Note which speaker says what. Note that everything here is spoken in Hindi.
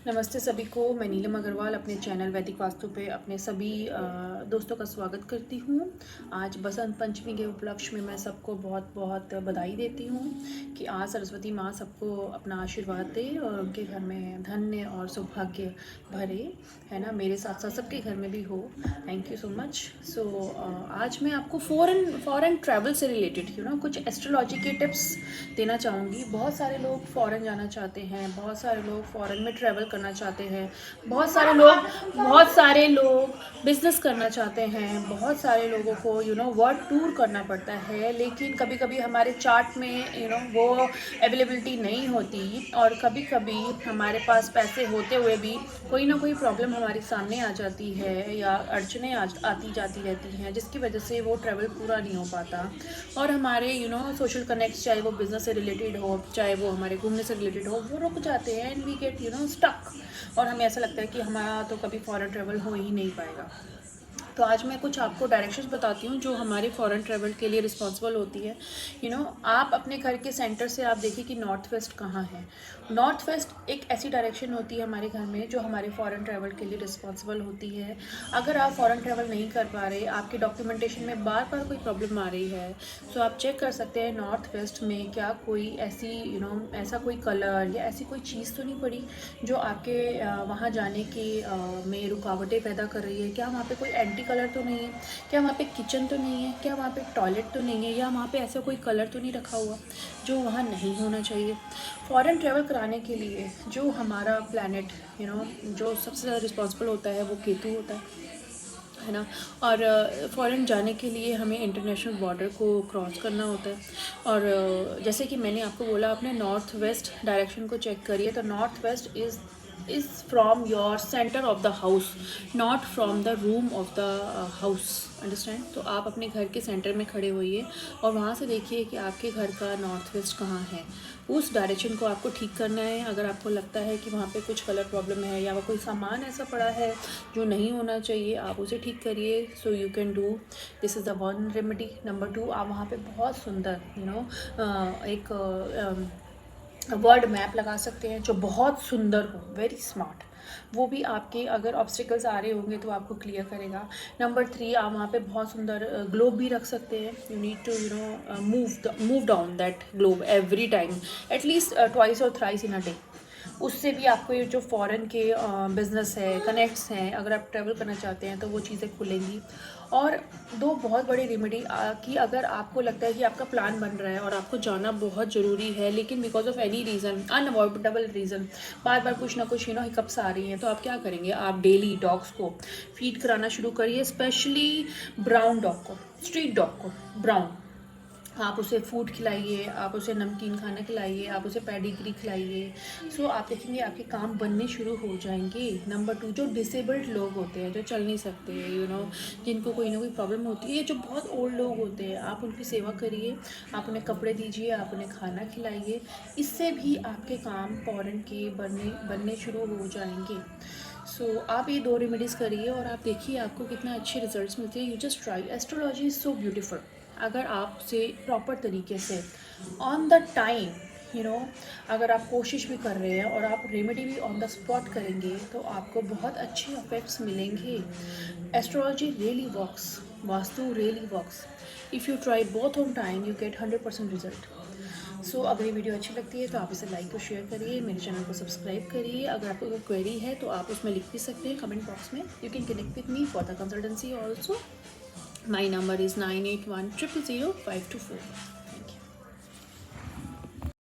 Speaker 1: नमस्ते सभी को। मैं नीलम अग्रवाल अपने चैनल वैदिक वास्तु पे अपने सभी दोस्तों का स्वागत करती हूँ। आज बसंत पंचमी के उपलक्ष्य में मैं सबको बहुत बहुत बधाई देती हूँ कि आज सरस्वती माँ सबको अपना आशीर्वाद दे और उनके घर में धन्य और सौभाग्य भरे, है ना। मेरे साथ साथ सबके घर में भी हो। Thank you so much. So आज मैं आपको फॉरेन ट्रैवल से रिलेटेड कुछ एस्ट्रोलॉजी के टिप्स देना चाहूँगी। बहुत सारे लोग फ़ॉरेन जाना चाहते हैं, बहुत सारे लोग फ़ॉरेन में ट्रैवल करना चाहते हैं, बहुत सारे लोग बिज़नेस करना चाहते हैं, बहुत सारे लोगों को वर्ल्ड टूर करना पड़ता है। लेकिन कभी कभी हमारे चार्ट में वो अवेलेबिलिटी नहीं होती, और कभी कभी हमारे पास पैसे होते हुए भी कोई ना कोई प्रॉब्लम हमारे सामने आ जाती है या अड़चने आती जाती रहती हैं, जिसकी वजह से वो ट्रैवल पूरा नहीं हो पाता। और हमारे सोशल कनेक्ट्स, चाहे वो बिज़नेस से रिलेटेड हो, चाहे वो हमारे घूमने से रिलेटेड हो, वो रुक जाते हैं एंड वी गेट स्टक। और हमें ऐसा लगता है कि हमारा तो कभी फॉरेन ट्रैवल हो ही नहीं पाएगा। तो आज मैं कुछ आपको डायरेक्शंस बताती हूँ जो हमारे फॉरेन ट्रैवल के लिए रिस्पॉन्सिबल होती है। आप अपने घर के सेंटर से आप देखिए कि नॉर्थ वेस्ट कहाँ है। नॉर्थ वेस्ट एक ऐसी डायरेक्शन होती है हमारे घर में जो हमारे फॉरेन ट्रैवल के लिए रिस्पॉन्सिबल होती है। अगर आप फॉरेन ट्रैवल नहीं कर पा रहे, आपके डॉक्यूमेंटेशन में बार बार कोई प्रॉब्लम आ रही है, तो आप चेक कर सकते हैं नॉर्थ वेस्ट में क्या कोई ऐसी ऐसा कोई कलर या ऐसी कोई चीज़ तो नहीं पड़ी जो आपके वहाँ जाने की में रुकावटें पैदा कर रही है। क्या वहाँ पे कोई एंटी कलर तो नहीं है, क्या वहाँ पे किचन तो नहीं है, क्या वहाँ पे टॉयलेट तो नहीं है, या वहाँ पे ऐसा कोई कलर तो नहीं रखा हुआ जो वहाँ नहीं होना चाहिए। फॉरेन ट्रैवल कराने के लिए जो हमारा प्लैनेट जो सबसे ज़्यादा रिस्पॉन्सिबल होता है वो केतु होता है ना। और फ़ॉरेन जाने के लिए हमें इंटरनेशनल बॉर्डर को क्रॉस करना होता है। और जैसे कि मैंने आपको बोला, अपने नॉर्थ वेस्ट डायरेक्शन को चेक करिए। तो north west is from your centre of the house, not from the room of the house. Understand. तो आप अपने घर के सेंटर में खड़े होइए और वहाँ से देखिए कि आपके घर का नॉर्थ वेस्ट कहाँ है। उस डायरेक्शन को आपको ठीक करना है। अगर आपको लगता है कि वहाँ पे कुछ कलर प्रॉब्लम है या वो कोई सामान ऐसा पड़ा है जो नहीं होना चाहिए, आप उसे ठीक करिए। So you can do this is the one remedy. Number 2, आप वहाँ पे बहुत सुंदर एक वर्ड मैप लगा सकते हैं जो बहुत सुंदर हो, वेरी स्मार्ट। वो भी आपके अगर ऑब्स्टिकल्स आ रहे होंगे तो आपको क्लियर करेगा। नंबर 3, आप वहाँ पे बहुत सुंदर ग्लोब भी रख सकते हैं। You need to move down that globe every time, at least twice or thrice in a day. उससे भी आपको ये जो फॉरेन के बिज़नेस है, कनेक्ट्स हैं, अगर आप ट्रैवल करना चाहते हैं तो वो चीज़ें खुलेंगी। और 2 बहुत बड़ी रेमेडी कि अगर आपको लगता है कि आपका प्लान बन रहा है और आपको जाना बहुत ज़रूरी है, लेकिन because of any reason, unavoidable reason, बार बार कुछ ना कुछ हिकअप्स आ रही हैं, तो आप क्या करेंगे? आप डेली डॉग्स को फीड कराना शुरू करिए, स्पेशली ब्राउन डॉग को, स्ट्रीट डॉग को, ब्राउन। आप उसे फूड खिलाइए, आप उसे नमकीन खाना खिलाइए, आप उसे पेडिग्री खिलाइए। सो आप देखेंगे आपके काम बनने शुरू हो जाएंगे। नंबर 2, जो डिसेबल्ड लोग होते हैं, जो चल नहीं सकते, जिनको कोई ना कोई प्रॉब्लम होती है, जो बहुत ओल्ड लोग होते हैं, आप उनकी सेवा करिए, आप उन्हें कपड़े दीजिए, आप उन्हें खाना खिलाइए। इससे भी आपके काम फॉरेन के बनने शुरू हो जाएंगे। सो आप ये 2 रेमेडीज़ करिए और आप देखिए आपको कितना अच्छे रिजल्ट्स मिलते हैं। You just try. Astrology is so beautiful. अगर आप उसे प्रॉपर तरीके से ऑन द टाइम अगर आप कोशिश भी कर रहे हैं और आप रेमेडी भी ऑन द स्पॉट करेंगे तो आपको बहुत अच्छे इफेक्ट्स मिलेंगे। Astrology really works, vastu really works. If you try both on time you get 100% result. So अगर ये वीडियो अच्छी लगती है तो आप इसे लाइक और शेयर करिए, मेरे चैनल को सब्सक्राइब करिए। अगर आपको कोई क्वेरी है तो आप उसमें लिख भी सकते हैं कमेंट बॉक्स में। You can connect with me for the consultancy also. My number is 9810000524.